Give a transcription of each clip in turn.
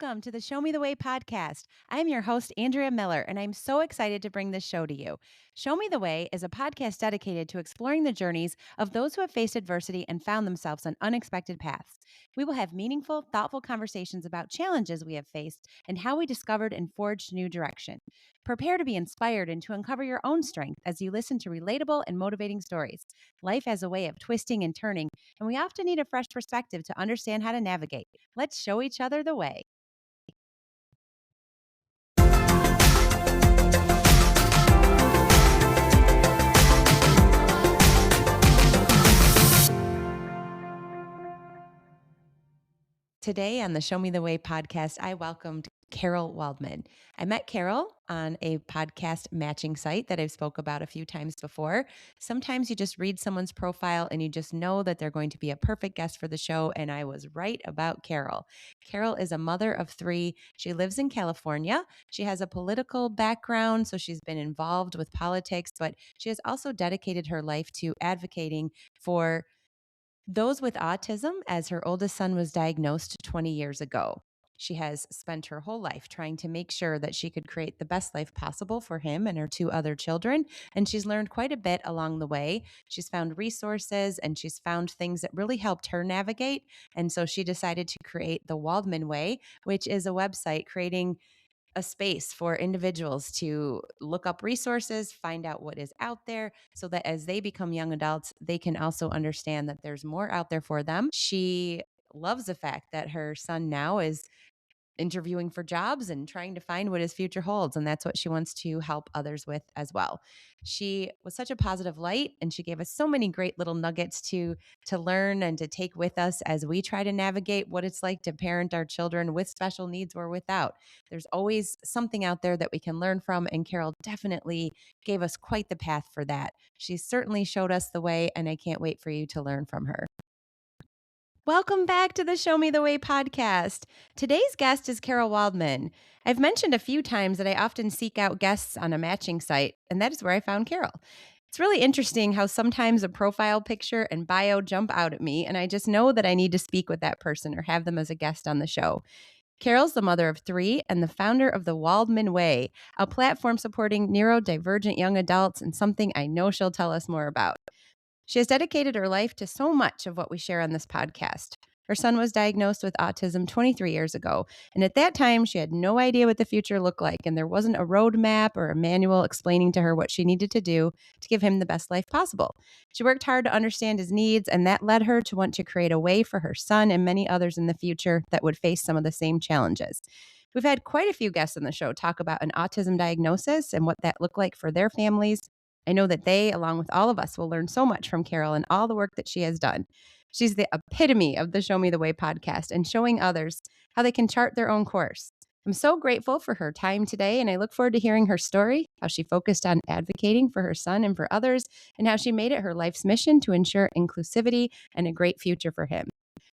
Welcome to the Show Me the Way podcast. I am your host, Andrea Miller, and I'm so excited to bring this show to you. Show Me the Way is a podcast dedicated to exploring the journeys of those who have faced adversity and found themselves on unexpected paths. We will have meaningful, thoughtful conversations about challenges we have faced and how we discovered and forged new direction. Prepare to be inspired and to uncover your own strength as you listen to relatable and motivating stories. Life has a way of twisting and turning, and we often need a fresh perspective to understand how to navigate. Let's show each other the way. Today on the Show Me the Way podcast, I welcomed Carol Waldman. I met Carol on a podcast matching site that I've spoke about a few times before. Sometimes you just read someone's profile and you just know that they're going to be a perfect guest for the show, and I was right about Carol. Carol is a mother of three. She lives in California. She has a political background, so she's been involved with politics, but she has also dedicated her life to advocating for those with autism, as her oldest son was diagnosed 20 years ago. She has spent her whole life trying to make sure that she could create the best life possible for him and her two other children. And she's learned quite a bit along the way. She's found resources and she's found things that really helped her navigate. And so she decided to create the Waldman Way, which is a website creating a space for individuals to look up resources, find out what is out there, so that as they become young adults, they can also understand that there's more out there for them. She loves the fact that her son now is interviewing for jobs and trying to find what his future holds. And that's what she wants to help others with as well. She was such a positive light, and she gave us so many great little nuggets to learn and to take with us as we try to navigate what it's like to parent our children with special needs or without. There's always something out there that we can learn from, and Carol definitely gave us quite the path for that. She certainly showed us the way, and I can't wait for you to learn from her. Welcome back to the Show Me the Way podcast. Today's guest is Carol Waldman. I've mentioned a few times that I often seek out guests on a matching site, and that is where I found Carol. It's really interesting how sometimes a profile picture and bio jump out at me, and I just know that I need to speak with that person or have them as a guest on the show. Carol's the mother of three and the founder of the Waldman Way, a platform supporting neurodivergent young adults, and something I know she'll tell us more about. She has dedicated her life to so much of what we share on this podcast. Her son was diagnosed with autism 23 years ago, and at that time, she had no idea what the future looked like, and there wasn't a roadmap or a manual explaining to her what she needed to do to give him the best life possible. She worked hard to understand his needs, and that led her to want to create a way for her son and many others in the future that would face some of the same challenges. We've had quite a few guests on the show talk about an autism diagnosis and what that looked like for their families. I know that they, along with all of us, will learn so much from Carol and all the work that she has done. She's the epitome of the Show Me the Way podcast and showing others how they can chart their own course. I'm so grateful for her time today, and I look forward to hearing her story, how she focused on advocating for her son and for others, and how she made it her life's mission to ensure inclusivity and a great future for him.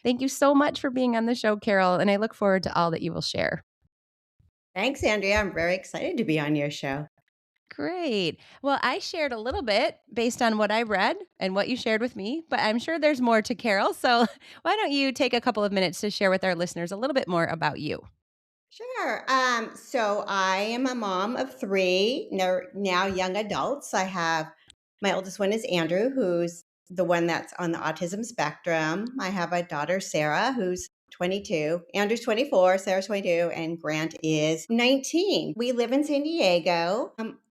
Thank you so much for being on the show, Carol, and I look forward to all that you will share. Thanks, Andrea. I'm very excited to be on your show. Great. Well, I shared a little bit based on what I read and what you shared with me, but I'm sure there's more to Carol. So why don't you take a couple of minutes to share with our listeners a little bit more about you? Sure. So I am a mom of three now young adults. I have my oldest one is Andrew, who's the one that's on the autism spectrum. I have a daughter, Sarah, who's 22. Andrew's 24, Sarah's 22, and Grant is 19. We live in San Diego.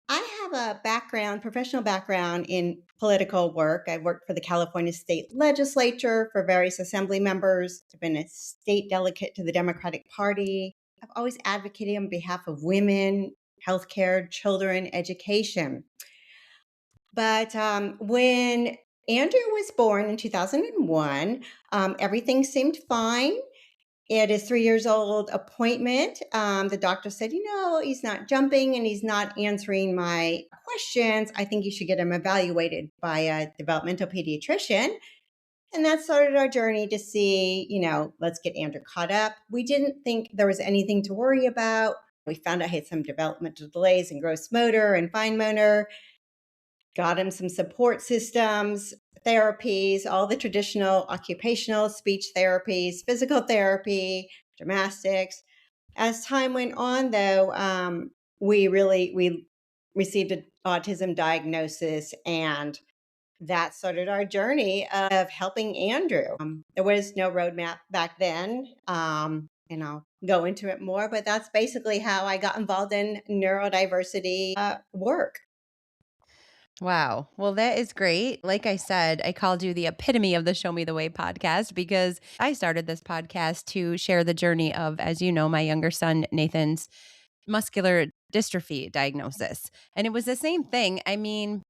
I have a professional background in political work. I worked for the California state legislature for various assembly members. I've been a state delegate to the Democratic Party. I've always advocated on behalf of women, healthcare, children, education. But when Andrew was born in 2001, everything seemed fine. At his 3 years old appointment, the doctor said, he's not jumping and he's not answering my questions. I think you should get him evaluated by a developmental pediatrician. And that started our journey to see, let's get Andrew caught up. We didn't think there was anything to worry about. We found out he had some developmental delays in gross motor and fine motor, got him some support systems, therapies, all the traditional occupational speech therapies, physical therapy, gymnastics. As time went on, though, we received an autism diagnosis, and that started our journey of helping Andrew. There was no roadmap back then, and I'll go into it more, but that's basically how I got involved in neurodiversity work. Wow. Well, that is great. Like I said, I called you the epitome of the Show Me the Way podcast because I started this podcast to share the journey of, as you know, my younger son, Nathan's muscular dystrophy diagnosis. And it was the same thing. I mean,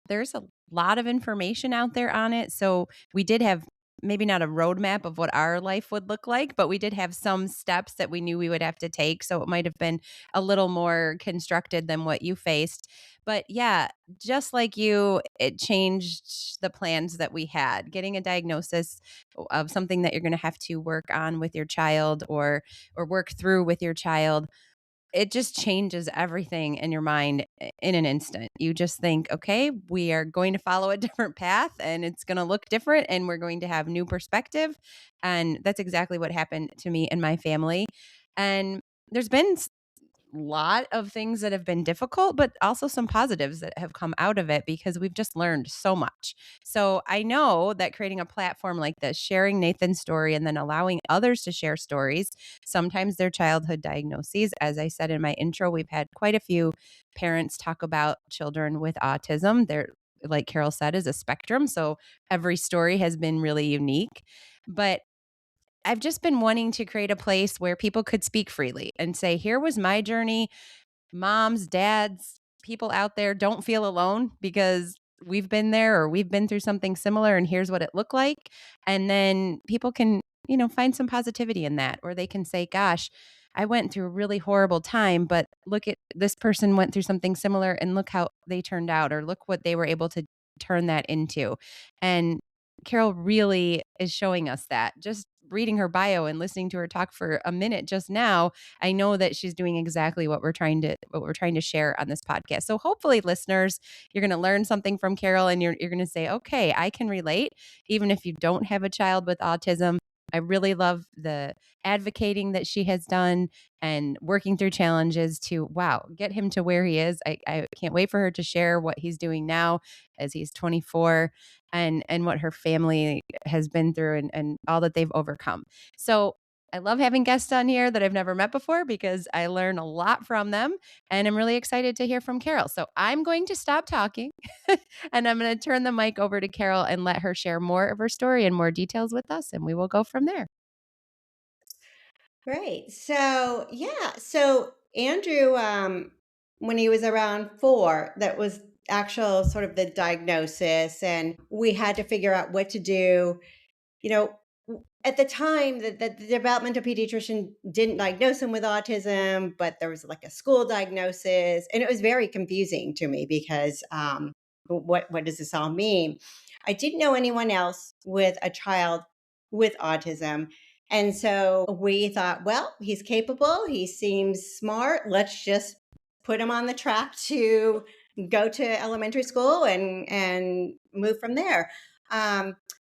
there's a lot of information out there on it. So we did have maybe not a roadmap of what our life would look like, but we did have some steps that we knew we would have to take. So it might have been a little more constructed than what you faced. But yeah, just like you, it changed the plans that we had. Getting a diagnosis of something that you're going to have to work on with your child or work through with your child, it just changes everything in your mind in an instant. You just think, okay, we are going to follow a different path and it's going to look different and we're going to have new perspective. And that's exactly what happened to me and my family. And there's been lot of things that have been difficult, but also some positives that have come out of it because we've just learned so much. So I know that creating a platform like this, sharing Nathan's story and then allowing others to share stories, sometimes their childhood diagnoses. As I said in my intro, we've had quite a few parents talk about children with autism. They're, like Carol said, is a spectrum. So every story has been really unique. But I've just been wanting to create a place where people could speak freely and say, here was my journey. Moms, dads, people out there, don't feel alone because we've been there or we've been through something similar and here's what it looked like. And then people can, find some positivity in that, or they can say, gosh, I went through a really horrible time, but look at this person went through something similar and look how they turned out, or look what they were able to turn that into. And Carol really is showing us that. Just reading her bio and listening to her talk for a minute just now, I know that she's doing exactly what we're trying to share on this podcast. So hopefully listeners, you're going to learn something from Carol and you're going to say, "Okay, I can relate even if you don't have a child with autism." I really love the advocating that she has done and working through challenges to, wow, get him to where he is. I can't wait for her to share what he's doing now as he's 24 and what her family has been through and all that they've overcome. So I love having guests on here that I've never met before because I learn a lot from them. And I'm really excited to hear from Carol. So I'm going to stop talking and I'm going to turn the mic over to Carol and let her share more of her story and more details with us. And we will go from there. Great. So, yeah. So, Andrew, when he was around 4, that was actual sort of the diagnosis, and we had to figure out what to do. You know, at the time, the developmental pediatrician didn't diagnose him with autism, but there was like a school diagnosis, and it was very confusing to me because what does this all mean? I didn't know anyone else with a child with autism. And so we thought, well, he's capable. He seems smart. Let's just put him on the track to go to elementary school and move from there.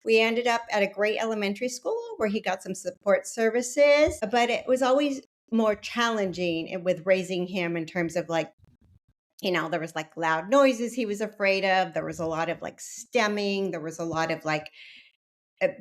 We ended up at a great elementary school where he got some support services, but it was always more challenging with raising him in terms of like, there was like loud noises he was afraid of. There was a lot of like stemming. There was a lot of like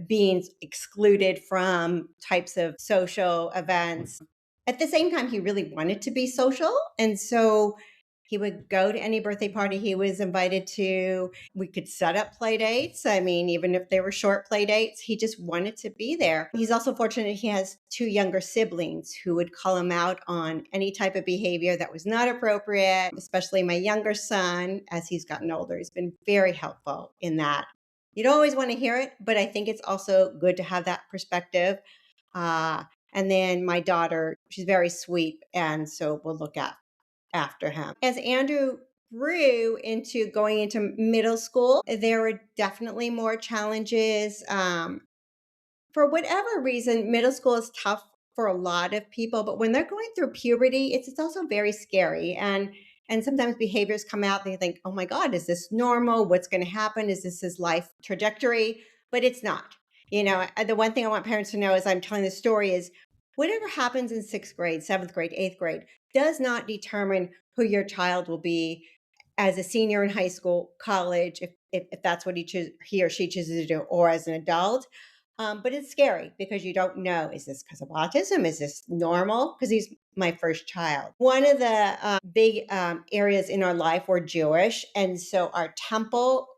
being excluded from types of social events. At the same time, he really wanted to be social. And so he would go to any birthday party he was invited to. We could set up play dates. I mean, even if they were short play dates, he just wanted to be there. He's also fortunate he has 2 younger siblings who would call him out on any type of behavior that was not appropriate, especially my younger son. As he's gotten older, he's been very helpful in that. You don't always want to hear it, but I think it's also good to have that perspective. Uh, and then my daughter, she's very sweet, and so we'll look after him. As Andrew grew into going into middle school, there were definitely more challenges. For whatever reason, middle school is tough for a lot of people, but when they're going through puberty, it's also very scary. And sometimes behaviors come out and you think, oh my God, is this normal? What's going to happen? Is this his life trajectory? But it's not. The one thing I want parents to know as I'm telling the story is whatever happens in sixth grade, seventh grade, eighth grade does not determine who your child will be as a senior in high school, college, if that's what he or she chooses to do, or as an adult. But it's scary because you don't know, is this because of autism? Is this normal? Because he's my first child. One of the big areas in our life, we're Jewish. And so our temple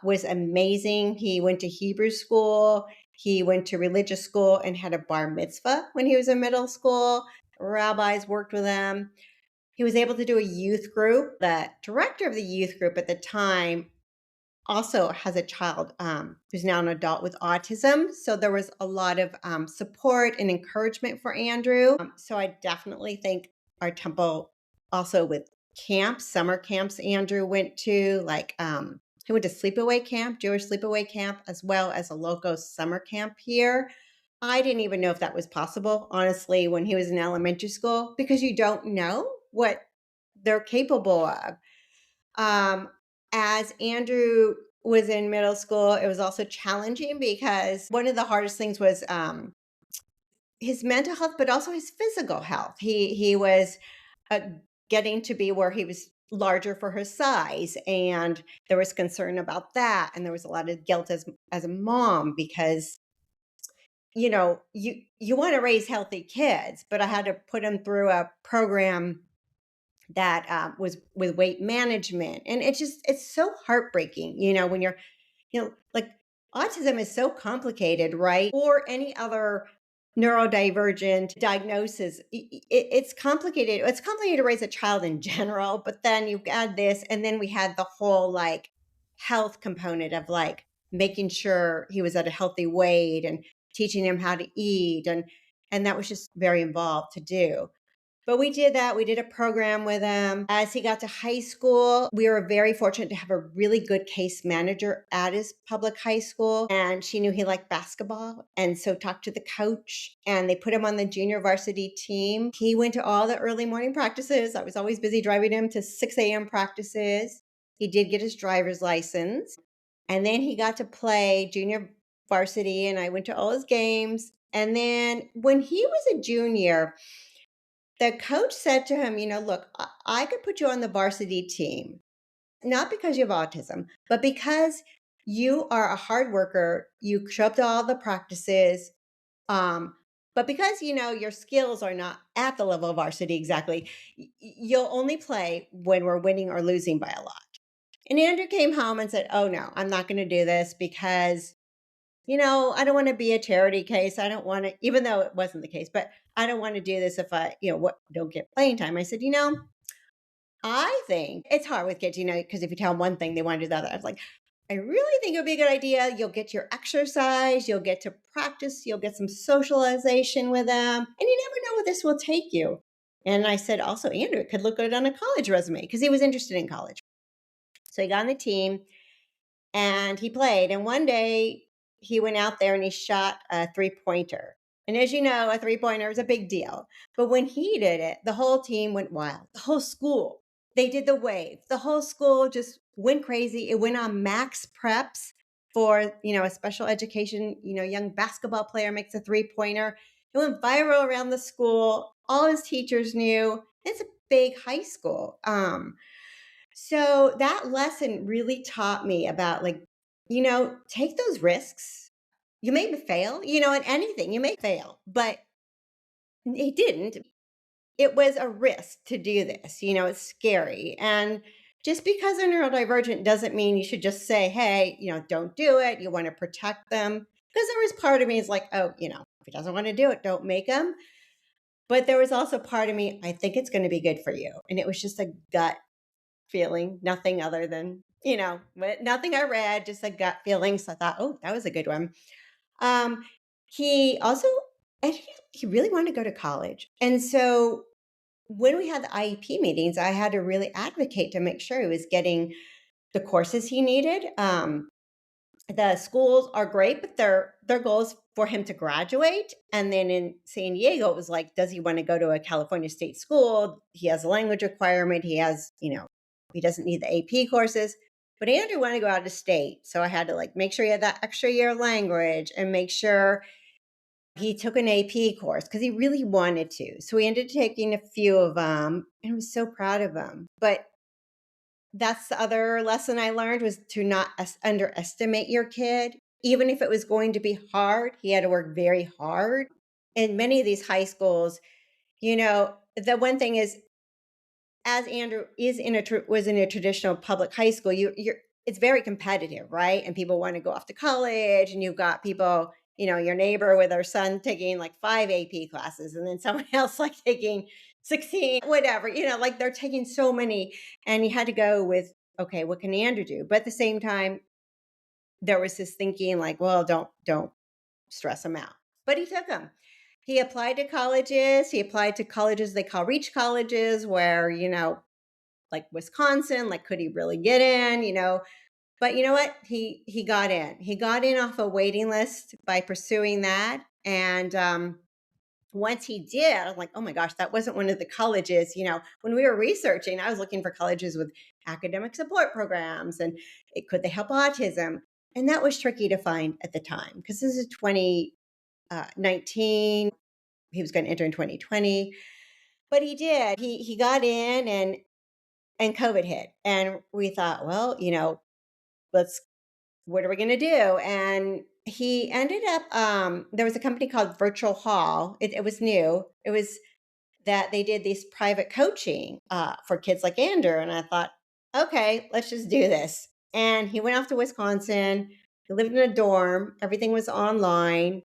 was amazing. He went to Hebrew school. He went to religious school and had a bar mitzvah when he was in middle school. Rabbis worked with him. He was able to do a youth group. The director of the youth group at the time also has a child who's now an adult with autism. So there was a lot of support and encouragement for Andrew. So I definitely think our temple also with camps, summer camps Andrew went to, like he went to sleepaway camp, Jewish sleepaway camp, as well as a local summer camp here. I didn't even know if that was possible, honestly, when he was in elementary school, because you don't know what they're capable of. As Andrew was in middle school, it was also challenging because one of the hardest things was his mental health, but also his physical health. He was uh, getting to be where he was larger for his size, and there was concern about that, and there was a lot of guilt as a mom because you want to raise healthy kids, but I had to put him through a program that was with weight management, and it's so heartbreaking, when you're like autism is so complicated, right? Or any other neurodivergent diagnosis. It's complicated. It's complicated to raise a child in general, but then you add this, and then we had the whole like health component of like making sure he was at a healthy weight and teaching him how to eat, and that was just very involved to do. But we did that. We did a program with him. As he got to high school, we were very fortunate to have a really good case manager at his public high school. And she knew he liked basketball. And so talked to the coach, and they put him on the junior varsity team. He went to all the early morning practices. I was always busy driving him to 6 a.m. practices. He did get his driver's license. And then he got to play junior varsity, and I went to all his games. And then when he was a junior, the coach said to him, look, I could put you on the varsity team, not because you have autism, but because you are a hard worker. You show up to all the practices. But because, your skills are not at the level of varsity exactly, you'll only play when we're winning or losing by a lot. And Andrew came home and said, oh, no, I'm not going to do this because I don't want to be a charity case. I don't want to, even though it wasn't the case, but I don't want to do this if I, don't get playing time. I said, I think it's hard with kids, because if you tell them one thing, they want to do the other. I was like, I really think it would be a good idea. You'll get your exercise, you'll get to practice, you'll get some socialization with them, and you never know where this will take you. And I said, also, Andrew, it could look good on a college resume because he was interested in college. So he got on the team and he played. And one day he went out there and he shot a 3-pointer. And as you know, a 3-pointer is a big deal. But when he did it, the whole team went wild. The whole school. They did the wave. The whole school just went crazy. It went on max preps for, a special education, young basketball player makes a 3-pointer. It went viral around the school. All his teachers knew. It's a big high school. So that lesson really taught me about like, take those risks. You may fail, in anything, you may fail, but he didn't. It was a risk to do this. It's scary. And just because they're neurodivergent doesn't mean you should just say, hey, don't do it. You want to protect them. Because there was part of me is like, oh, if he doesn't want to do it, don't make him. But there was also part of me, I think it's going to be good for you. And it was just a gut feeling, nothing other than, nothing I read, just a gut feeling. So I thought, oh, that was a good one. He also, and he really wanted to go to college. And so when we had the IEP meetings, I had to really advocate to make sure he was getting the courses he needed. The schools are great, but their goal is for him to graduate. And then in San Diego, it was like, does he want to go to a California state school? He has a language requirement. He has, he doesn't need the AP courses. But Andrew wanted to go out of state. So I had to like make sure he had that extra year of language and make sure He took an AP course because he really wanted to. So he ended up taking a few of them, and I was so proud of him. But that's the other lesson I learned, was to not underestimate your kid. Even if it was going to be hard, he had to work very hard. In many of these high schools, the one thing is, as Andrew was in a traditional public high school, you're it's very competitive, right? And people want to go off to college, and you've got people, your neighbor with her son taking like 5 AP classes, and then someone else like taking 16, whatever, like they're taking so many. And you had to go with, okay, what can Andrew do? But at the same time, there was this thinking like, well, don't stress him out. But he took them. He applied to colleges. He applied to colleges they call reach colleges, where, like Wisconsin, like could he really get in, But you know what? He got in. He got in off a waiting list by pursuing that. And once he did, I'm like, oh my gosh, that wasn't one of the colleges. When we were researching, I was looking for colleges with academic support programs, and could they help autism? And that was tricky to find at the time, because this is 2019. He was going to enter in 2020, but he did. He got in, and COVID hit, and we thought, well, let's what are we going to do? And he ended up, there was a company called Virtual Hall. It was new. It was that they did these private coaching for kids like Andrew. And I thought, okay, let's just do this. And he went off to Wisconsin. He lived in a dorm. Everything was online.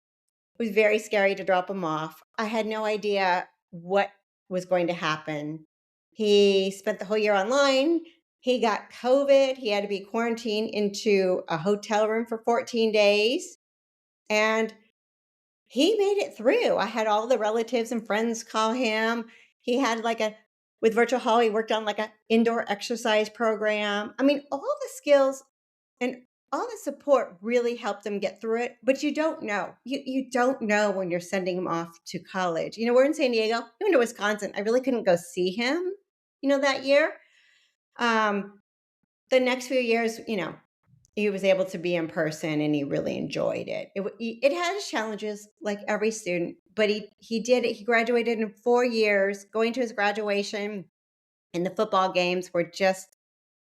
It was very scary to drop him off. I had no idea what was going to happen. He spent the whole year online. He got COVID. He had to be quarantined into a hotel room for 14 days. And he made it through. I had all the relatives and friends call him. He had with Virtual Hall, he worked on like a indoor exercise program. I mean, all the skills and all the support really helped him get through it. But you don't know. You don't know when you're sending him off to college. We're in San Diego. He went to Wisconsin. I really couldn't go see him, that year. The next few years, he was able to be in person, and he really enjoyed it. It had its challenges, like every student, but he did it. He graduated in 4 years. Going to his graduation, and the football games were just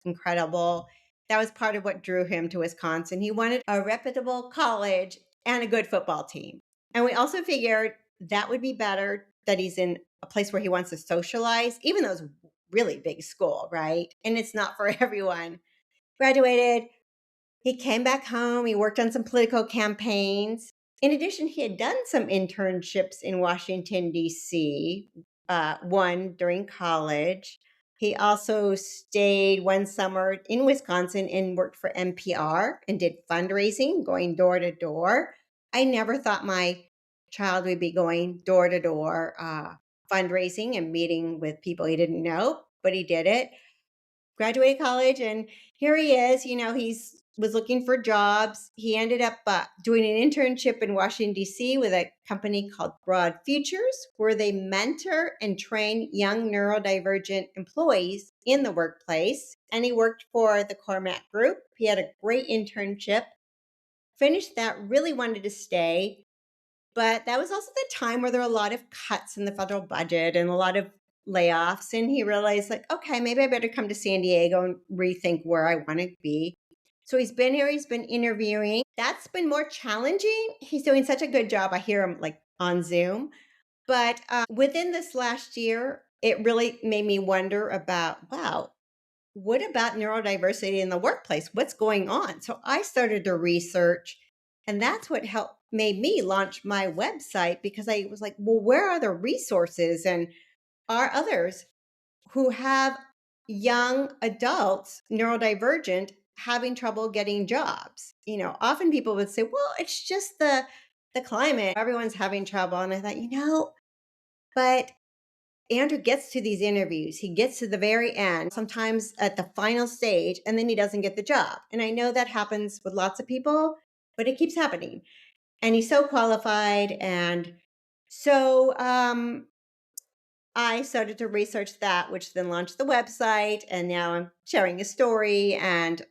incredible. That was part of what drew him to Wisconsin. He wanted a reputable college and a good football team. And we also figured that would be better, that he's in a place where he wants to socialize, even though it's a really big school, right? And it's not for everyone. Graduated. He came back home. He worked on some political campaigns. In addition, he had done some internships in Washington, D.C., one during college. He also stayed one summer in Wisconsin and worked for NPR and did fundraising, going door to door. I never thought my child would be going door to door fundraising and meeting with people he didn't know, but he did it. Graduated college, and here he is. He's was looking for jobs. He ended up doing an internship in Washington, D.C. with a company called Broad Futures, where they mentor and train young neurodivergent employees in the workplace. And he worked for the Cormac Group. He had a great internship, finished that, really wanted to stay. But that was also the time where there were a lot of cuts in the federal budget and a lot of layoffs. And he realized, like, okay, maybe I better come to San Diego and rethink where I want to be. So he's been here, he's been interviewing. That's been more challenging. He's doing such a good job. I hear him like on Zoom. But within this last year, it really made me wonder about, wow, what about neurodiversity in the workplace? What's going on? So I started to research, and that's what helped made me launch my website, because I was like, well, where are the resources, and are others who have young adults, neurodivergent, having trouble getting jobs? Often people would say, well, it's just the climate. Everyone's having trouble. And I thought, but Andrew gets to these interviews. He gets to the very end, sometimes at the final stage, and then he doesn't get the job. And I know that happens with lots of people, but it keeps happening. And he's so qualified. And so I started to research that, which then launched the website. And now I'm sharing his story. And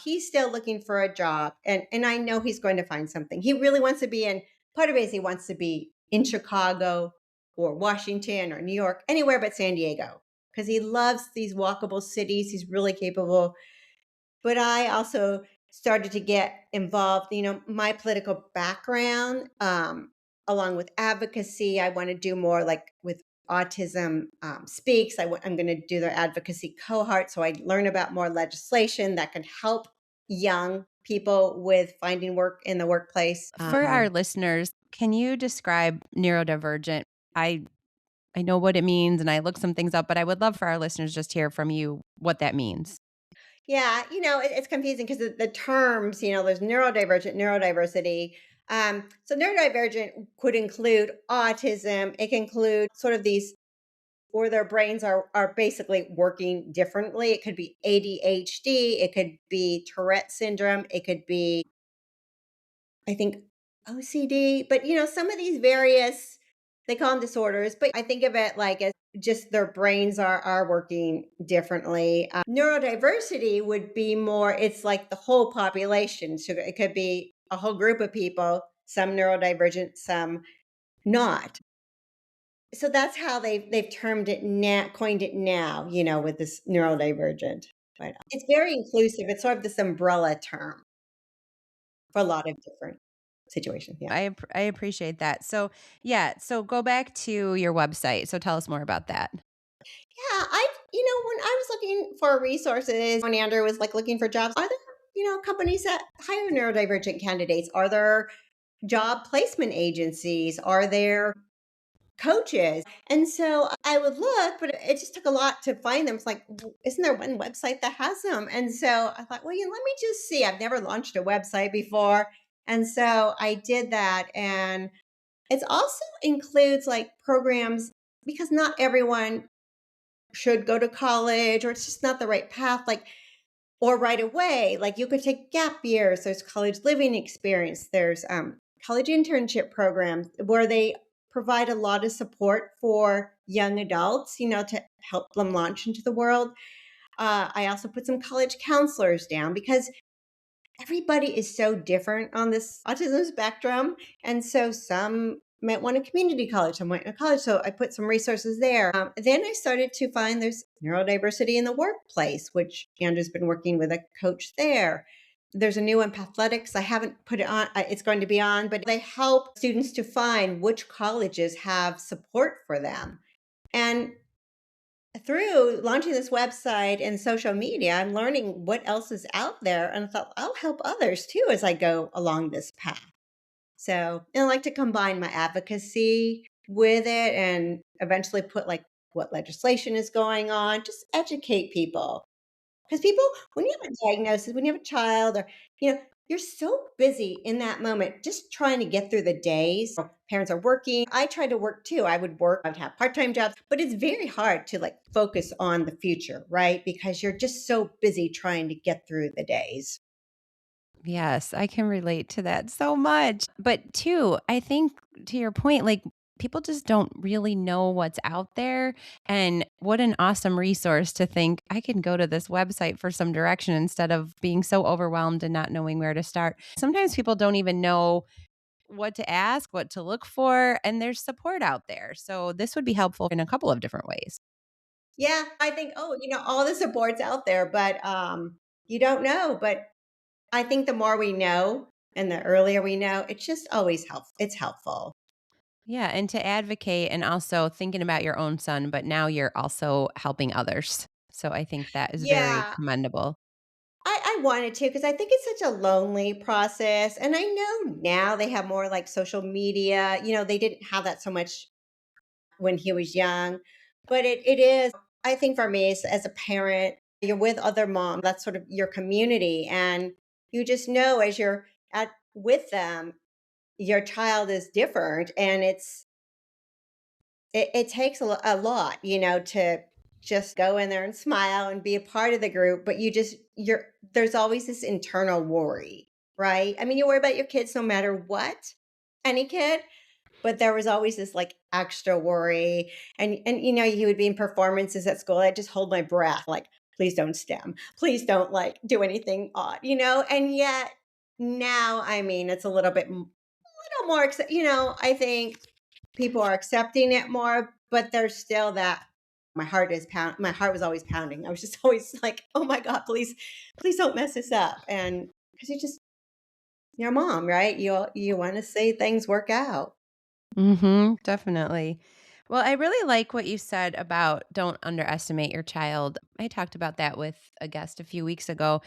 he's still looking for a job. And I know he's going to find something. He really wants to be in part of it is he wants to be in Chicago or Washington or New York, anywhere but San Diego, because he loves these walkable cities. He's really capable. But I also started to get involved, my political background, along with advocacy. I want to do more like with Autism Speaks. I'm going to do their advocacy cohort. So I learn about more legislation that can help young people with finding work in the workplace. For our listeners, can you describe neurodivergent? I I know what it means and I looked some things up, but I would love for our listeners just hear from you what that means. Yeah, it's confusing because the terms, there's neurodivergent, neurodiversity. So neurodivergent could include autism. It can include sort of these where their brains are basically working differently. It could be ADHD, it could be Tourette syndrome, it could be, I think, OCD. But some of these various, they call them disorders, but I think of it like as just their brains are working differently. Neurodiversity would be more, it's like the whole population. So it could be a whole group of people, some neurodivergent, some not. So that's how they've termed it now, coined it now, with this neurodivergent. But it's very inclusive. It's sort of this umbrella term for a lot of different situations. Yeah. I appreciate that. So, yeah, so go back to your website. So tell us more about that. Yeah, when I was looking for resources, when Andrew was like looking for jobs, are there, companies that hire neurodivergent candidates? Are there job placement agencies? Are there coaches? And so I would look, but it just took a lot to find them. It's like, isn't there one website that has them? And so I thought, well, let me just see. I've never launched a website before. And so I did that. And it also includes like programs because not everyone should go to college or it's just not the right path. Like, or right away, like you could take gap years. There's college living experience. There's college internship programs where they provide a lot of support for young adults, to help them launch into the world. I also put some college counselors down because everybody is so different on this autism spectrum. And so some might want a community college, some might want a college. So I put some resources there. Then I started to find there's neurodiversity in the workplace, which Andrew's been working with a coach there. There's a new one, Pathletics. I haven't put it on, it's going to be on, but they help students to find which colleges have support for them. And through launching this website and social media, I'm learning what else is out there. And I thought, I'll help others too as I go along this path. So I like to combine my advocacy with it and eventually put like what legislation is going on, just educate people. Because people, when you have a diagnosis, when you have a child, or, you're so busy in that moment, just trying to get through the days. Parents are working. I tried to work too. I would work, I'd have part time jobs, but it's very hard to like focus on the future, right? Because you're just so busy trying to get through the days. Yes, I can relate to that so much. But too, I think to your point, like people just don't really know what's out there. And what an awesome resource to think I can go to this website for some direction instead of being so overwhelmed and not knowing where to start. Sometimes people don't even know what to ask, what to look for, and there's support out there. So this would be helpful in a couple of different ways. Yeah, I think, oh, all the support's out there, but you don't know. But I think the more we know and the earlier we know, it's just always helpful. It's helpful. Yeah, and to advocate and also thinking about your own son, but now you're also helping others. So I think that is very Yeah, commendable. I wanted to because I think it's such a lonely process. And I know now they have more like social media. They didn't have that so much when he was young, but it is, I think for me as a parent, you're with other moms, that's sort of your community. And you just know as you're with them, your child is different. And it takes a lot, to just go in there and smile and be a part of the group, but there's always this internal worry, right? I mean, you worry about your kids no matter what, any kid, but there was always this like extra worry. And you would be in performances at school. I just hold my breath, like, please don't stem, please don't like do anything odd, and yet now, I mean, it's a little bit little more, I think people are accepting it more, but there's still that my heart was always pounding. I was just always like, "Oh my god, please don't mess this up." And because you're a mom, right? You want to see things work out. Definitely. Well, I really like what you said about don't underestimate your child. I talked about that with a guest a few weeks ago.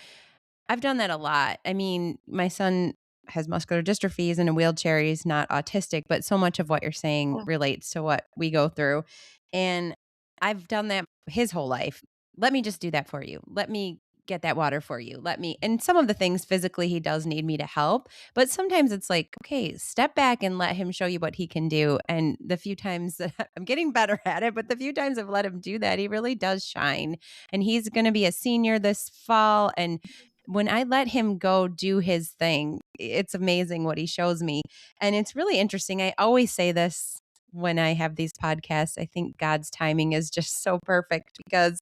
I've done that a lot. I mean, my son has muscular dystrophy, he's in a wheelchair, he's not autistic, but so much of what you're saying Yeah. relates to what we go through. And I've done that his whole life. Let me just do that for you. Let me get that water for you. Let me, and some of the things physically he does need me to help, but sometimes it's like, okay, step back and let him show you what he can do. And the few times that I'm getting better at it, but the few times I've let him do that, he really does shine. And he's going to be a senior this fall. And when I let him go do his thing, it's amazing what he shows me. And it's really interesting. I always say this when I have these podcasts. I think God's timing is just so perfect because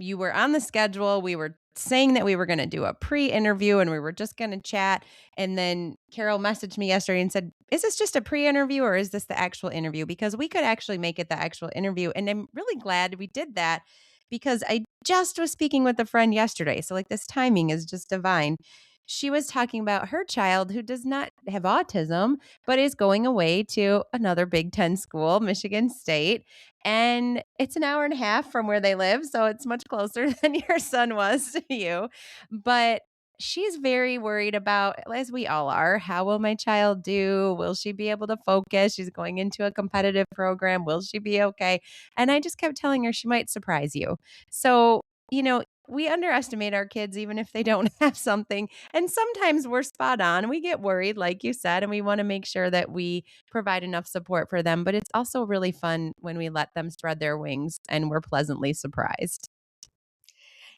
you were on the schedule. We were saying that we were going to do a pre-interview and we were just going to chat. And then Carol messaged me yesterday and said, "Is this just a pre-interview or is this the actual interview?" Because we could actually make it the actual interview. And I'm really glad we did that because I just was speaking with a friend yesterday. So, like, this timing is just divine. She was talking about her child who does not have autism, but is going away to another Big Ten school, Michigan State. And it's an hour and a half from where they live, so it's much closer than your son was to you. But she's very worried about, as we all are, how will my child do? Will she be able to focus? She's going into a competitive program. Will she be okay? And I just kept telling her she might surprise you. So, we underestimate our kids even if they don't have something. And sometimes we're spot on. We get worried, like you said, and we want to make sure that we provide enough support for them, but it's also really fun when we let them spread their wings and we're pleasantly surprised.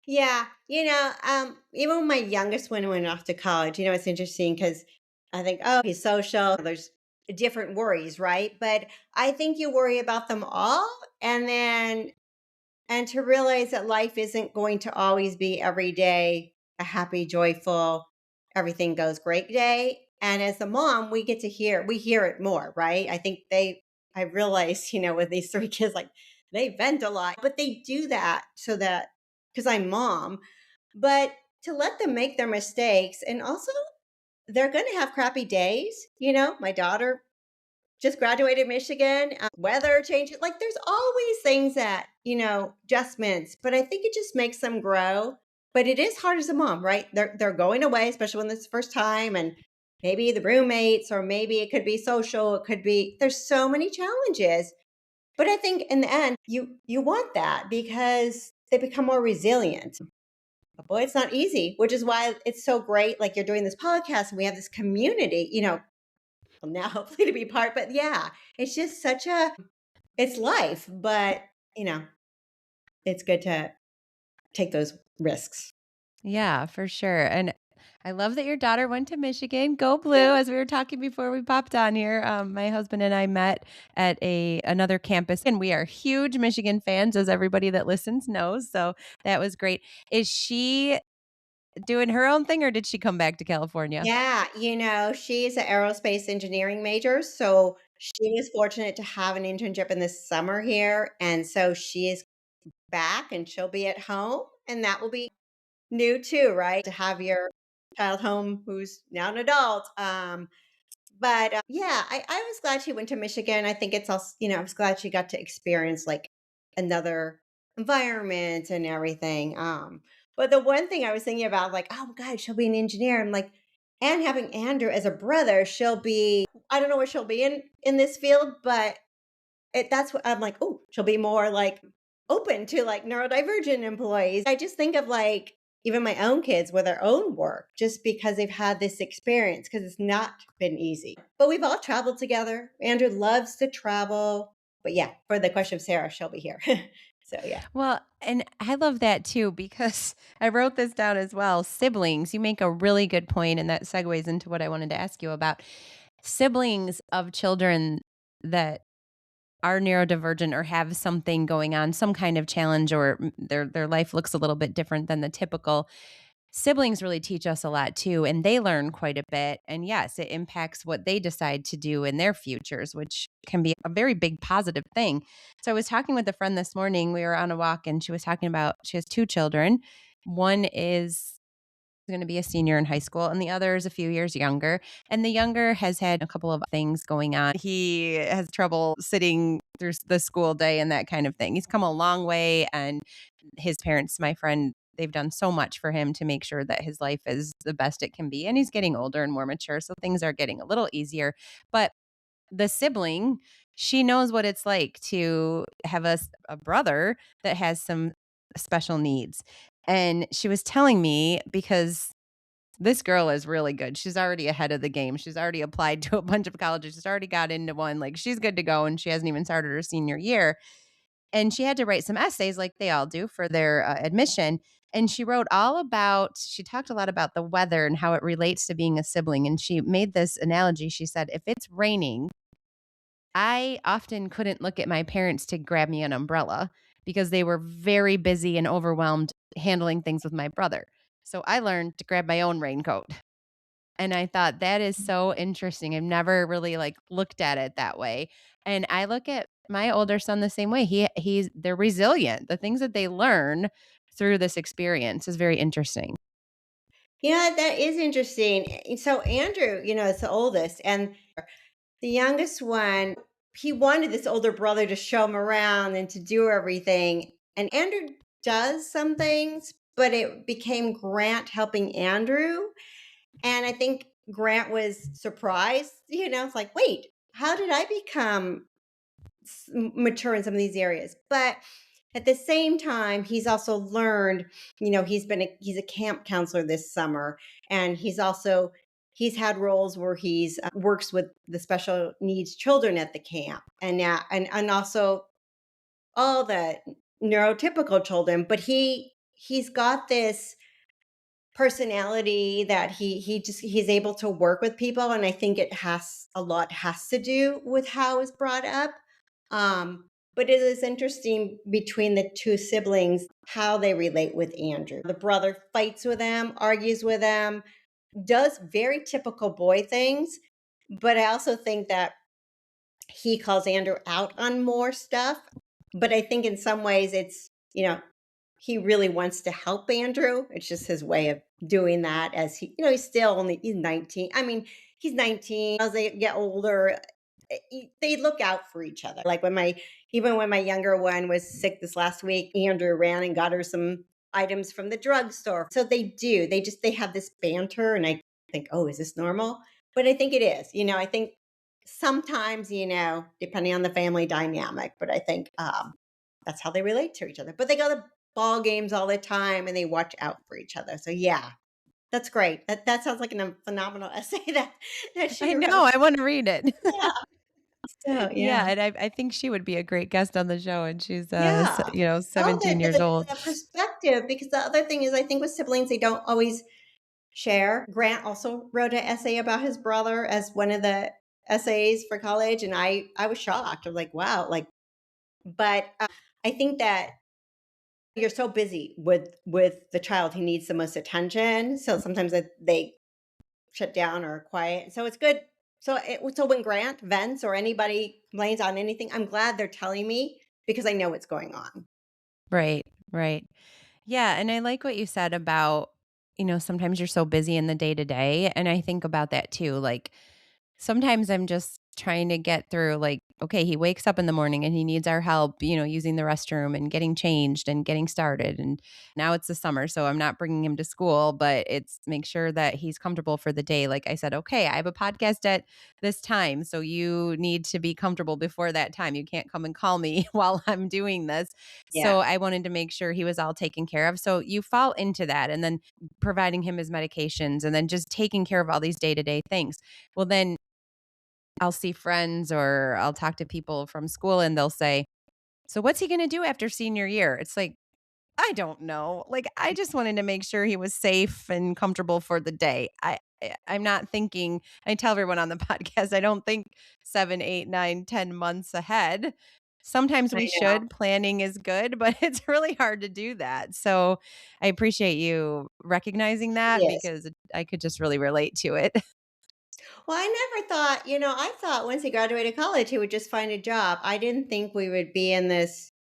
Yeah, even when my youngest one went off to college, it's interesting because I think, oh, he's social. There's different worries, right? But I think you worry about them all, and then and to realize that life isn't going to always be every day a happy, joyful, everything goes great day. And as a mom, we hear it more, right? I realize, with these three kids, like they vent a lot, but they do that so that because I'm mom, but to let them make their mistakes and also they're going to have crappy days. My daughter just graduated Michigan, weather changes. Like there's always things that, adjustments, but I think it just makes them grow. But it is hard as a mom, right? They're going away, especially when it's the first time and maybe the roommates or maybe it could be social, it could be there's so many challenges. But I think in the end, you want that because they become more resilient. But boy, it's not easy, which is why it's so great. Like you're doing this podcast and we have this community, well, now hopefully to be part. But yeah, it's just it's life. But, you know, it's good to take those risks. Yeah, for sure. And I love that your daughter went to Michigan. Go Blue! Yeah. As we were talking before we popped on here, my husband and I met at another campus, and we are huge Michigan fans, as everybody that listens knows. So that was great. Is she doing her own thing, or did she come back to California? Yeah. She's an aerospace engineering major. So she was fortunate to have an internship in the summer here. And so she is back and she'll be at home. And that will be new too, right? To have your child home who's now an adult. But yeah, I was glad she went to Michigan. I think it's also, I was glad she got to experience like another environment and everything. But the one thing I was thinking about, like, oh God, she'll be an engineer. I'm like, and having Andrew as a brother, I don't know where she'll be in this field, but that's what I'm like, oh, she'll be more like open to like neurodivergent employees. I just think of like even my own kids with their own work just because they've had this experience because it's not been easy. But we've all traveled together. Andrew loves to travel. But yeah, for the question of Sarah, she'll be here. So yeah. Well, and I love that too because I wrote this down as well. Siblings, you make a really good point, and that segues into what I wanted to ask you about. Siblings of children that are neurodivergent or have something going on, some kind of challenge, or their life looks a little bit different than the typical. siblings really teach us a lot too, and they learn quite a bit. And yes, it impacts what they decide to do in their futures, which can be a very big positive thing. So I was talking with a friend this morning. We were on a walk and she was talking about she has two children. One is going to be a senior in high school and the other is a few years younger. And the younger has had a couple of things going on. He has trouble sitting through the school day and that kind of thing. He's come a long way, and his parents, my friend, they've done so much for him to make sure that his life is the best it can be. And he's getting older and more mature, so things are getting a little easier. But the sibling, she knows what it's like to have a brother that has some special needs. And she was telling me, because this girl is really good. She's already ahead of the game. She's already applied to a bunch of colleges. She's already got into one. Like, she's good to go, and she hasn't even started her senior year. And she had to write some essays like they all do for their admission. And she wrote she talked a lot about the weather and how it relates to being a sibling. And she made this analogy. She said, if it's raining, I often couldn't look at my parents to grab me an umbrella because they were very busy and overwhelmed handling things with my brother. So I learned to grab my own raincoat. And I thought that is so interesting. I've never really like looked at it that way. And I look at my older son the same way. They're resilient. The things that they learn through this experience is very interesting. Yeah, that is interesting. So Andrew, is the oldest, and the youngest one, he wanted this older brother to show him around and to do everything. And Andrew does some things, but it became Grant helping Andrew. And I think Grant was surprised, it's like, wait, how did I become mature in some of these areas? But at the same time, he's also learned, he's a camp counselor this summer, and he's had roles where he's works with the special needs children at the camp, and now and also all the neurotypical children. But he's got this personality that he's able to work with people, and I think a lot has to do with how it's brought up. But it is interesting between the two siblings how they relate with Andrew. The brother fights with him, argues with him, does very typical boy things, but I also think that he calls Andrew out on more stuff. But I think in some ways he really wants to help Andrew. It's just his way of doing that, as he's 19. I mean, he's 19. As they get older, they look out for each other. Like even when my younger one was sick this last week, Andrew ran and got her some items from the drugstore. So they have this banter, and I think, oh, is this normal? But I think it is. I think sometimes, depending on the family dynamic, but I think that's how they relate to each other. But they go to ball games all the time and they watch out for each other. So yeah, that's great. That sounds like a phenomenal essay that I she know. wrote. I want to read it. Yeah. So Yeah. yeah. And I think she would be a great guest on the show. And she's, Yeah. Oh, 17 years old. the perspective, because the other thing is, I think with siblings, they don't always share. Grant also wrote an essay about his brother as one of the essays for college, and I was shocked. I'm like, wow, like, but I think that you're so busy with the child who needs the most attention, so sometimes they shut down or quiet. So it's good. So when Grant vents or anybody complains on anything, I'm glad they're telling me because I know what's going on. Right. Right. Yeah, and I like what you said about, sometimes you're so busy in the day to day. And I think about that too. Like, sometimes I'm just trying to get through, like, okay, he wakes up in the morning and he needs our help, using the restroom and getting changed and getting started. And now it's the summer, so I'm not bringing him to school, but it's make sure that he's comfortable for the day. Like I said, okay, I have a podcast at this time, so you need to be comfortable before that time. You can't come and call me while I'm doing this. Yeah. So I wanted to make sure he was all taken care of. So you fall into that, and then providing him his medications, and then just taking care of all these day to day things. Well, then I'll see friends or I'll talk to people from school and they'll say, "So what's he going to do after senior year?" It's like, I don't know. Like, I just wanted to make sure he was safe and comfortable for the day. I'm not thinking, I tell everyone on the podcast, I don't think 7, 8, 9, 10 months ahead. sometimes I we know. should. Planning is good, but it's really hard to do that. So I appreciate you recognizing It that is. because I could just really relate to it. Well, I never thought, I thought once he graduated college, he would just find a job. I didn't think we would be in this,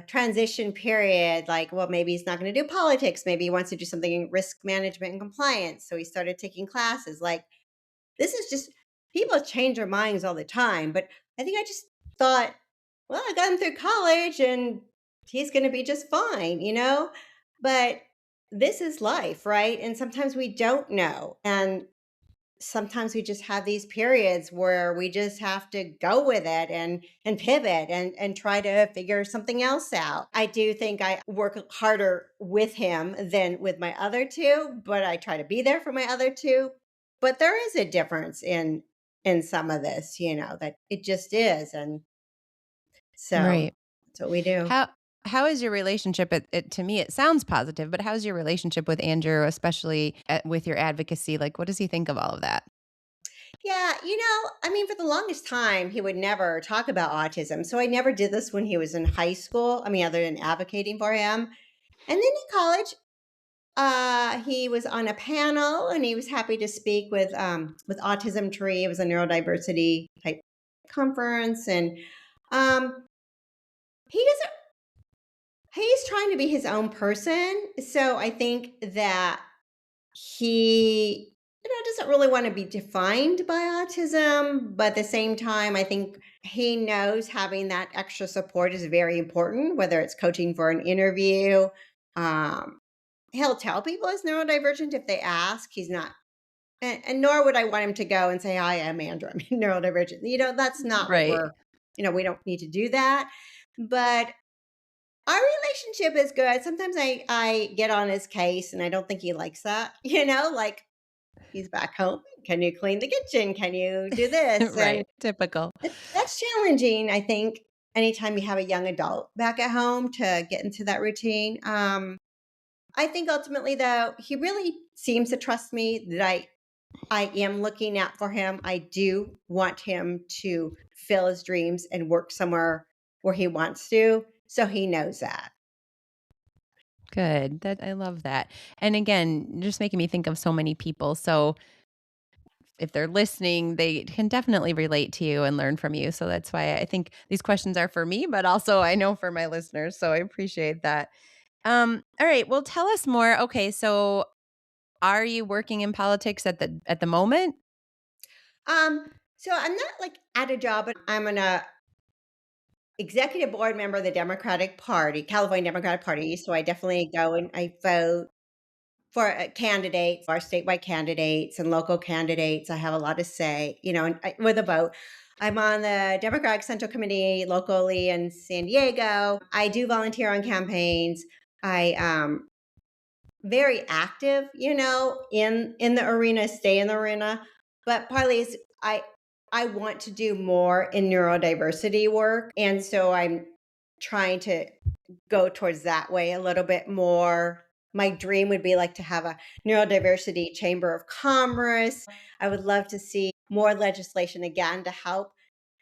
transition period. Like, well, maybe he's not going to do politics. Maybe he wants to do something in risk management and compliance. So he started taking classes. Like, this is just, people change their minds all the time. But I think I just thought, well, I got him through college and he's going to be just fine. But this is life, right? And sometimes we don't know. And sometimes we just have these periods where we just have to go with it and pivot and try to figure something else out. I do think I work harder with him than with my other two, but I try to be there for my other two. But there is a difference in some of this, that it just is. And so Right. that's what we do. How how is your relationship? To me, it sounds positive, but how's your relationship with Andrew, especially with your advocacy? Like, what does he think of all of that? Yeah, I mean, for the longest time, he would never talk about autism. So I never did this when he was in high school. I mean, other than advocating for him. And then in college, he was on a panel and he was happy to speak with Autism Tree. It was a neurodiversity type conference. And um, he doesn't, he's trying to be his own person. So I think that he doesn't really want to be defined by autism, but at the same time I think he knows having that extra support is very important, whether it's coaching for an interview. um, he'll tell people he's neurodivergent if they ask. He's not, and nor would I want him to go and say, "Hi, I'm Andrew, I'm neurodivergent." That's not what Right. we're, we don't need to do that. But our relationship is good. Sometimes I get on his case and I don't think he likes that. Like, he's back home. Can you clean the kitchen? Can you do this? And Right. Typical. that's challenging, I think, anytime you have a young adult back at home to get into that routine. I think ultimately, though, he really seems to trust me that I am looking out for him. I do want him to fill his dreams and work somewhere where he wants to. So he knows that. Good. That I love that. And again, just making me think of so many people. So if they're listening, they can definitely relate to you and learn from you. So that's why I think these questions are for me, but also I know for my listeners. So I appreciate that. All right. Well, tell us more. Okay, so are you working in politics at the moment? So I'm not like at a job, but I'm an executive board member of the Democratic Party, California Democratic Party. So I definitely go and I vote for candidates, our statewide candidates and local candidates. I have a lot to say, and with a vote. I'm on the Democratic Central Committee locally in San Diego. I do volunteer on campaigns. I very active, in the arena, stay in the arena. But partly is I want to do more in neurodiversity work. And so I'm trying to go towards that way a little bit more. My dream would be like to have a neurodiversity chamber of commerce. I would love to see more legislation again to help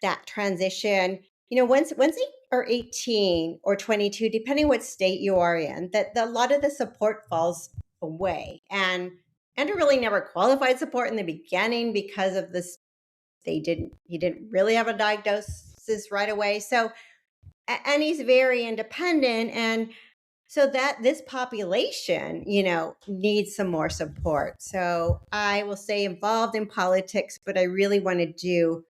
that transition. Once they are 18 or 22, depending what state you are in, that a lot of the support falls away. And Andrew really never qualified support in the beginning because of this. He didn't really have a diagnosis right away. So, and he's very independent. And so that this population, needs some more support. So I will stay involved in politics, but I really want to do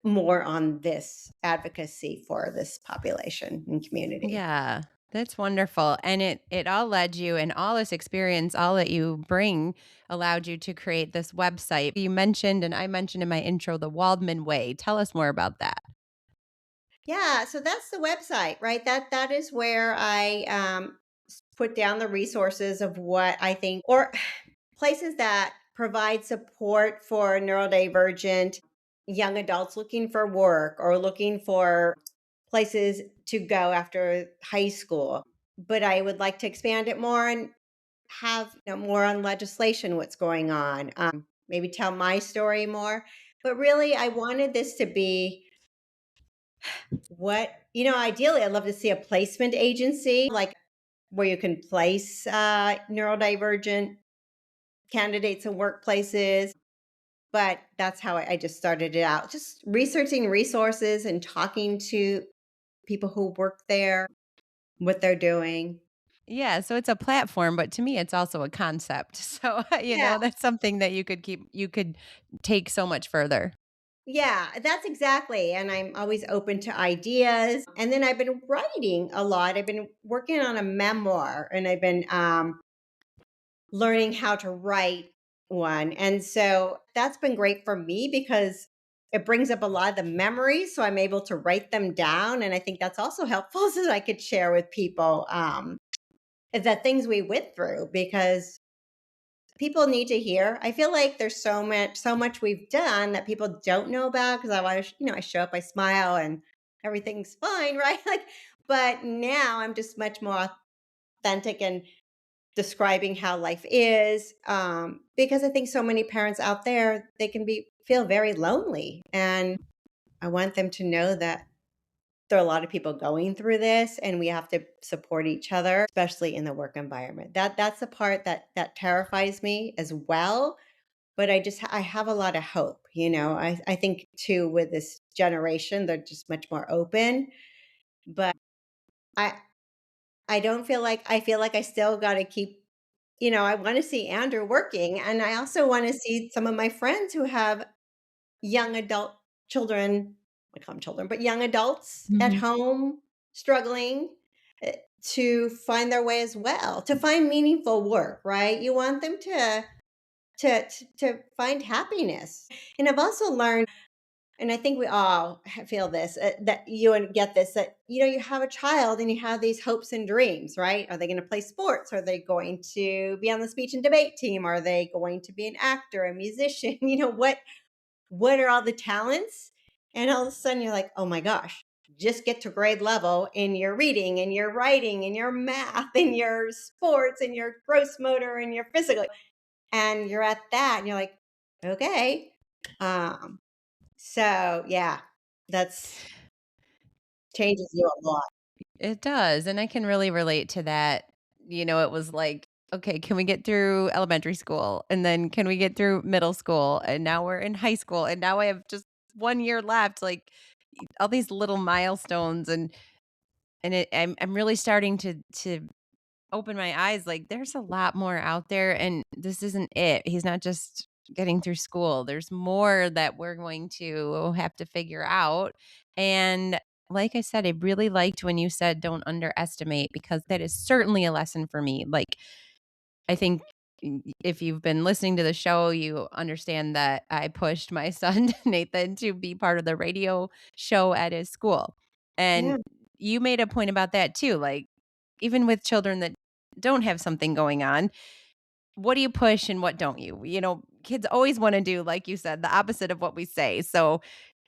more on this advocacy for this population and community. Yeah. That's wonderful. And it all led you and all this experience, all that you bring allowed you to create this website. You mentioned and I mentioned in my intro the Waldman way. Tell us more about that. Yeah, so that's the website, right? That is where I put down the resources of what I think, or places that provide support for neurodivergent young adults looking for work or looking for places to go after high school. But I would like to expand it more and have more on legislation, what's going on, maybe tell my story more. But really, I wanted this to be Ideally, I'd love to see a placement agency, like where you can place neurodivergent candidates in workplaces. But that's how I just started it out, just researching resources and talking to people who work there, what they're doing. Yeah, so it's a platform, but to me, it's also a concept. So, Yeah. that's something that you could take so much further. Yeah, that's exactly. And I'm always open to ideas. And then I've been writing a lot. I've been working on a memoir and I've been learning how to write one. And so that's been great for me because it brings up a lot of the memories. So I'm able to write them down. And I think that's also helpful so that I could share with people the things we went through because people need to hear. I feel like there's so much we've done that people don't know about because I want I show up, I smile, and everything's fine, right? But now I'm just much more authentic and describing how life is, because I think so many parents out there they can be feel very lonely, and I want them to know that there are a lot of people going through this, and we have to support each other, especially in the work environment. That's the part that terrifies me as well, but I have a lot of hope, I think too with this generation, they're just much more open, but I I don't feel like I feel like I still gotta keep I wanna see Andrew working, and I also wanna see some of my friends who have young adult children, I call them children, but young adults at Mhm. home struggling, to find their way as well, to find meaningful work, right? You want them to find happiness. And I've also learned, and I think we all feel this, that you and get this, that you have a child and you have these hopes and dreams, right? Are they going to play sports? Are they going to be on the speech and debate team? Are they going to be an actor, a musician? What are all the talents? And all of a sudden you're like, oh my gosh, just get to grade level in your reading and your writing and your math and your sports and your gross motor and your physical, and you're at that and you're like, okay. So yeah, that's changes you a lot. It does, and I can really relate to that. It was like, "Okay, can we get through elementary school? And then can we get through middle school? And now we're in high school, and now I have just 1 year left." Like, all these little milestones, I'm really starting to open my eyes, like, there's a lot more out there, and this isn't it. He's not just getting through school. There's more that we're going to have to figure out, and like I said, I really liked when you said, "Don't underestimate," because that is certainly a lesson for me. Like, I think if you've been listening to the show, you understand that I pushed my son, Nathan, to be part of the radio show at his school, Yeah. and you made a point about that too, like, even with children that don't have something going on, what do you push and what don't you? Kids always wanna do, like you said, the opposite of what we say. So,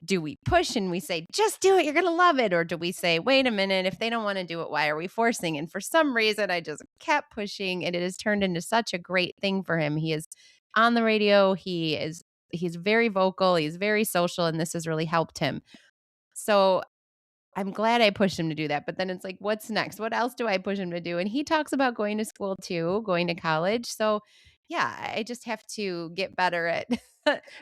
do we push and we say, "Just do it, you're gonna love it," or do we say, "Wait a minute, if they don't wanna do it, why are we forcing?" And for some reason, I just kept pushing, and it has turned into such a great thing for him. He is on the radio, he's very vocal, he's very social, and this has really helped him. So, I'm glad I pushed him to do that, but then it's like, what's next? What else do I push him to do? And he talks about going to school too, going to college. So, yeah, I just have to get better at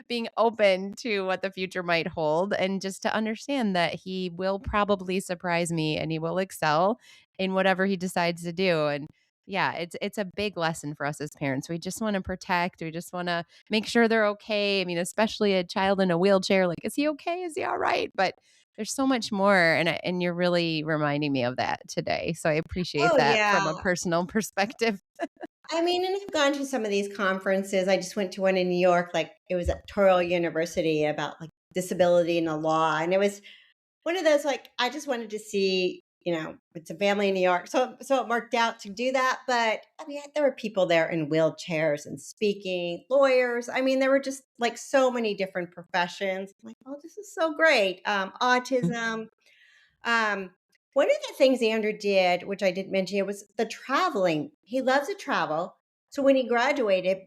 being open to what the future might hold and just to understand that he will probably surprise me and he will excel in whatever he decides to do. And yeah, it's a big lesson for us as parents. We just want to protect, we just want to make sure they're okay. I mean, especially a child in a wheelchair, like, is he okay? Is he all right? But there's so much more, and you're really reminding me of that today, so I appreciate Oh that from a yeah. personal perspective. I mean, and I've gone to some of these conferences. I just went to one in New York, like it was at Touro University about like disability and the law. And it was one of those like I just wanted to see, it's a family in New York. So it worked out to do that. But I mean, there were people there in wheelchairs and speaking, lawyers. I mean, there were just like so many different professions. I'm like, oh, this is so great. Autism. Um, one of the things Andrew did, which I didn't mention here, was the traveling. He loves to travel. So when he graduated,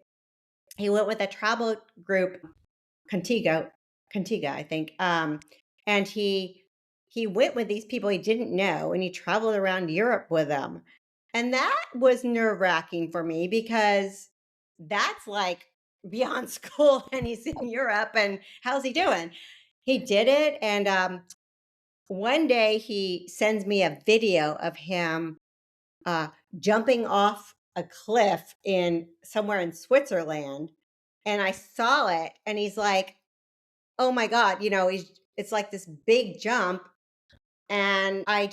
he went with a travel group, Contigo, I think. And he went with these people he didn't know and he traveled around Europe with them. And that was nerve-wracking for me because that's like beyond school and he's in Europe and how's he doing? He did it and one day he sends me a video of him uh, jumping off a cliff in somewhere in Switzerland. And I saw it and he's like, oh my God, it's like this big jump. And I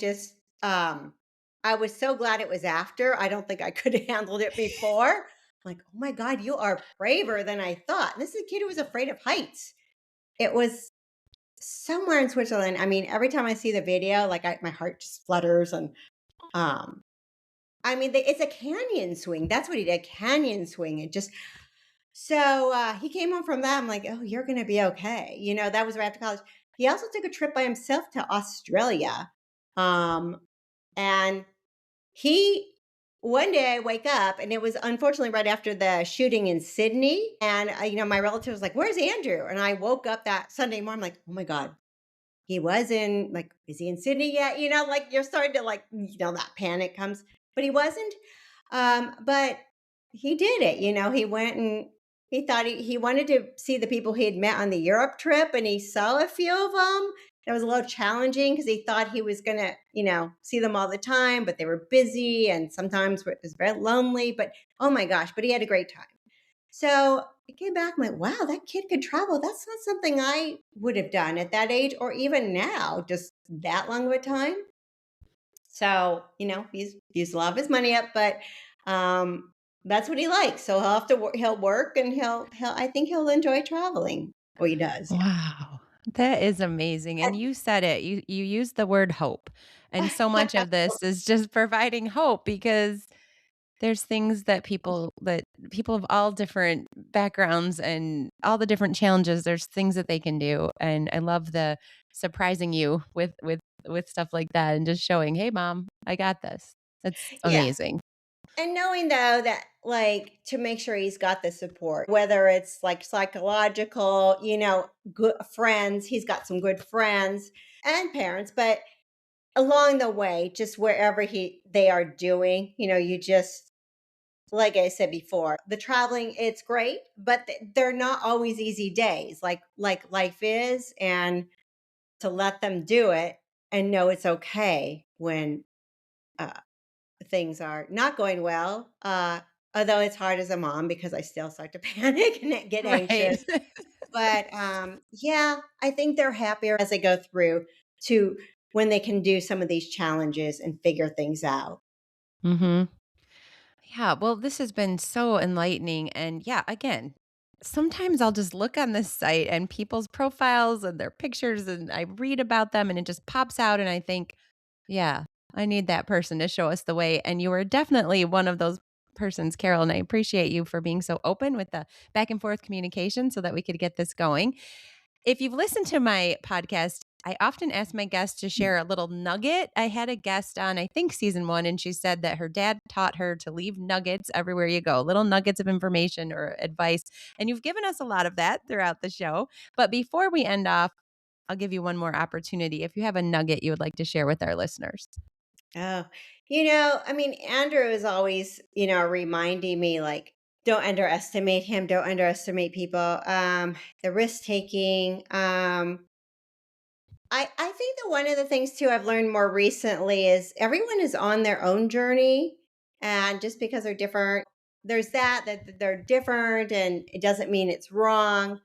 was so glad it was after. I don't think I could have handled it before. Like, oh my God, you are braver than I thought. This is a kid who was afraid of heights. It was somewhere in Switzerland. I mean, every time I see the video, like my heart just flutters. And um, I mean, it's a canyon swing. That's what he did, canyon swing. It just so he came home from that. I'm like, oh, you're gonna be okay. That was right after college. He also took a trip by himself to Australia. Um, and he one day I wake up and it was unfortunately right after the shooting in Sydney. And my relative was like, where's Andrew? And I woke up that Sunday morning, I'm like, oh my God, he was in like, is he in Sydney yet? Like you're starting to like, that panic comes, but he wasn't. But he did it. He went and he thought he wanted to see the people he had met on the Europe trip, and he saw a few of them. It was a little challenging because he thought he was going to, see them all the time, but they were busy and sometimes it was very lonely. But oh my gosh, but he had a great time. So I came back, I'm like, wow, that kid could travel. That's not something I would have done at that age or even now, just that long of a time. So, he's used a lot of his money up, but that's what he likes. So he'll have to he'll work and I think he'll enjoy traveling. Well, he does. Wow. That is amazing. And you said it. You used the word hope. And so much of this is just providing hope because there's things that people of all different backgrounds and all the different challenges, there's things that they can do. And I love the surprising you with stuff like that and just showing, "Hey mom, I got this." That's Yeah. amazing. And knowing though that like to make sure he's got the support, whether it's like psychological, good friends, he's got some good friends and parents, but along the way, just wherever they are doing, you just like I said before, the traveling it's great, but they're not always easy days like life is, and to let them do it and know it's okay when uh things are not going well. Although it's hard as a mom because I still start to panic and get Right. anxious. But yeah, I think they're happier as they go through to when they can do some of these challenges and figure things out. Mhm. Yeah, well, this has been so enlightening. And yeah, again, sometimes I'll just look on this site and people's profiles and their pictures, and I read about them and it just pops out. And I think, yeah, I need that person to show us the way. And you were definitely one of those persons, Carol. And I appreciate you for being so open with the back and forth communication so that we could get this going. If you've listened to my podcast, I often ask my guests to share a little nugget. I had a guest on, I think, season one, and she said that her dad taught her to leave nuggets everywhere you go, little nuggets of information or advice. And you've given us a lot of that throughout the show. But before we end off, I'll give you one more opportunity. If you have a nugget you would like to share with our listeners. Oh, I mean, Andrew is always, reminding me like, don't underestimate him, don't underestimate people. The risk taking. I think that one of the things too I've learned more recently is everyone is on their own journey. And just because they're different, there's that they're different and it doesn't mean it's wrong.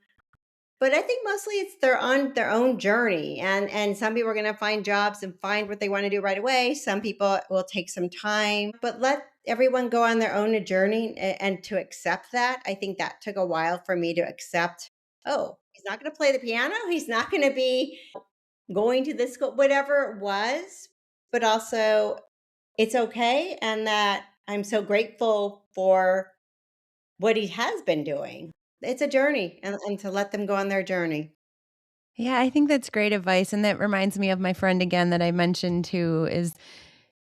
But I think mostly it's they're on their own journey, and some people are going to find jobs and find what they want to do right away. Some people will take some time, but let everyone go on their own journey and to accept that. I think that took a while for me to accept. Oh, he's not going to play the piano. He's not going to be going to this school, whatever it was. But also, it's okay, and that I'm so grateful for what he has been doing. It's a journey, and to let them go on their journey. Yeah, I think that's great advice. And that reminds me of my friend again that I mentioned who is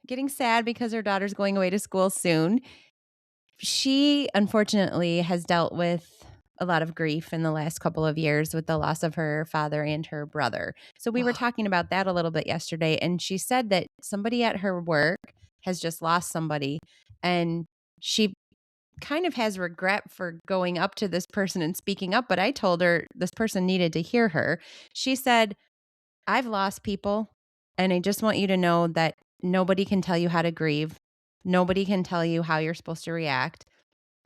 getting sad because her daughter's going away to school soon. She unfortunately has dealt with a lot of grief in the last couple of years with the loss of her father and her brother. So we were Oh, talking about that a little bit yesterday, and she said that somebody at her work has just lost somebody, and she kind of has regret for going up to this person and speaking up, but I told her this person needed to hear her. She said, "I've lost people, and I just want you to know that nobody can tell you how to grieve. Nobody can tell you how you're supposed to react.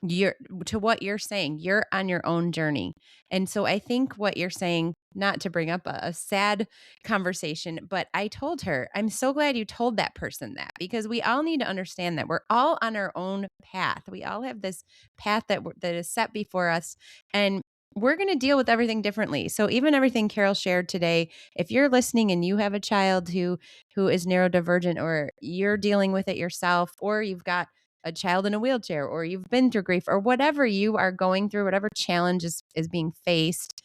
You're to what you're saying, you're on your own journey." And so I think what you're saying, not to bring up a sad conversation, but I told her, I'm so glad you told that person that, because we all need to understand that we're all on our own path. We all have this path that is set before us, and we're going to deal with everything differently. So even everything Carol shared today, if you're listening and you have a child who is neurodivergent, or you're dealing with it yourself, or you've got a child in a wheelchair, or you've been through grief, or whatever you are going through, whatever challenge is being faced,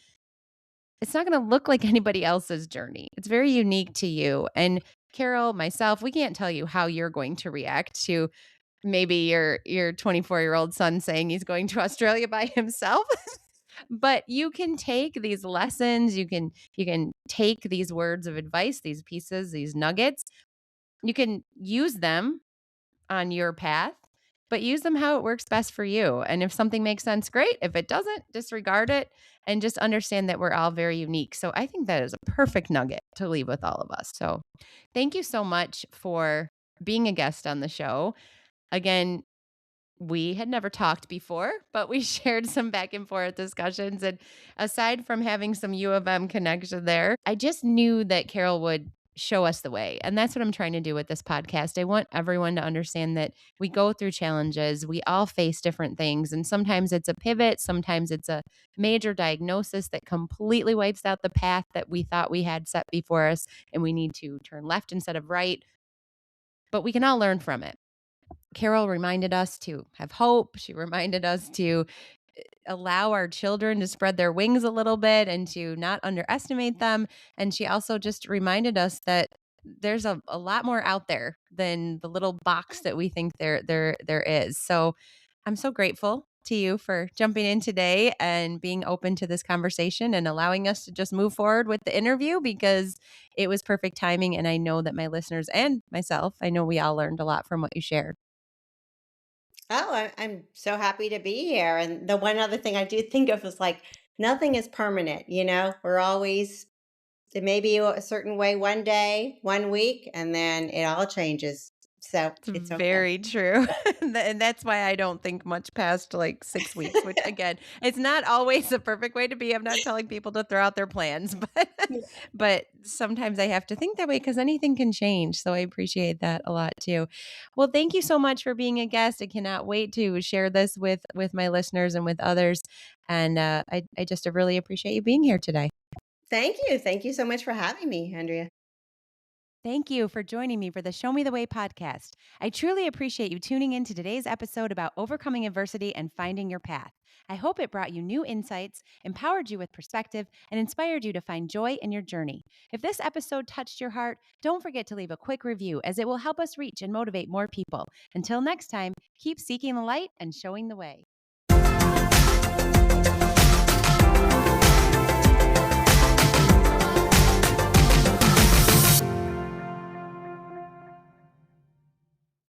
it's not going to look like anybody else's journey. It's very unique to you. And Carol, myself, we can't tell you how you're going to react to maybe your 24-year-old son saying he's going to Australia by himself. But you can take these lessons, you can take these words of advice, these pieces, these nuggets, you can use them on your path, but use them how it works best for you. And if something makes sense, great. If it doesn't, disregard it and just understand that we're all very unique. So I think that is a perfect nugget to leave with all of us. So thank you so much for being a guest on the show. Again, we had never talked before, but we shared some back and forth discussions. And aside from having some U of M connection there, I just knew that Carol would show us the way. And that's what I'm trying to do with this podcast. I want everyone to understand that we go through challenges, we all face different things. And sometimes it's a pivot, sometimes it's a major diagnosis that completely wipes out the path that we thought we had set before us. And we need to turn left instead of right. But we can all learn from it. Carol reminded us to have hope. She reminded us to allow our children to spread their wings a little bit and to not underestimate them. And she also just reminded us that there's a lot more out there than the little box that we think there is. So I'm so grateful to you for jumping in today and being open to this conversation and allowing us to just move forward with the interview, because it was perfect timing. And I know that my listeners and myself, I know we all learned a lot from what you shared. I'm so happy to be here. And the one other thing I do think of is like, nothing is permanent, you know? We're always, it may be a certain way one day, one week, and then it all changes. So It's it's okay. very true. And that's why I don't think much past like 6 weeks, which again, it's not always the perfect way to be. I'm not telling people to throw out their plans, but sometimes I have to think that way because anything can change. So I appreciate that a lot too. Well, thank you so much for being a guest. I cannot wait to share this with my listeners and with others. And I just really appreciate you being here today. Thank you. Thank you so much for having me, Andrea. Thank you for joining me for the Show Me the Way podcast. I truly appreciate you tuning in to today's episode about overcoming adversity and finding your path. I hope it brought you new insights, empowered you with perspective, and inspired you to find joy in your journey. If this episode touched your heart, don't forget to leave a quick review, as it will help us reach and motivate more people. Until next time, keep seeking the light and showing the way.